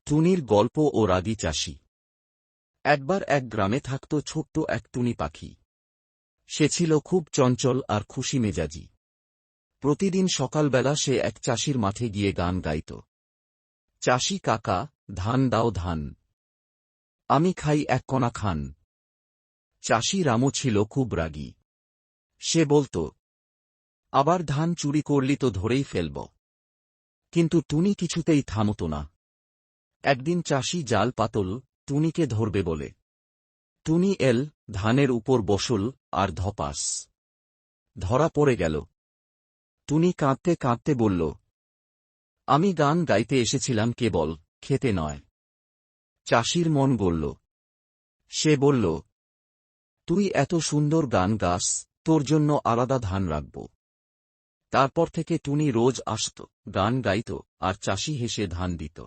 টুনির গল্প ও রাগী চাষি। একবার এক গ্রামে থাকত ছোট্ট এক টুনি পাখি। সে ছিল খুব চঞ্চল আর খুশি মেজাজি। প্রতিদিন সকালবেলা সে এক চাষির মাঠে গিয়ে গান গাইত। চাষি কাকা, ধান দাও ধান, আমি খাই এক কণা খান। চাষি রামু ছিল খুব রাগী। সে বলত, আবার ধান চুরি করলি তো ধরেই ফেলব। কিন্তু টুনি কিছুতেই থামত না। একদিন চাষি জাল পাতল টুনিকে ধরবে বলে। টুনি এল, ধানের উপর বসল, আর ধপাস, ধরা পড়ে গেল। টুনি কাঁদতে কাঁদতে বলল, আমি গান গাইতে এসেছিলাম কেবল, খেতে নয়। চাষির মন গলল। সে বলল, তুই এত সুন্দর গান গাস, তোর জন্য আলাদা ধান রাখব। তারপর থেকে টুনি রোজ আসত, গান গাইত, আর চাষি হেসে ধান দিত।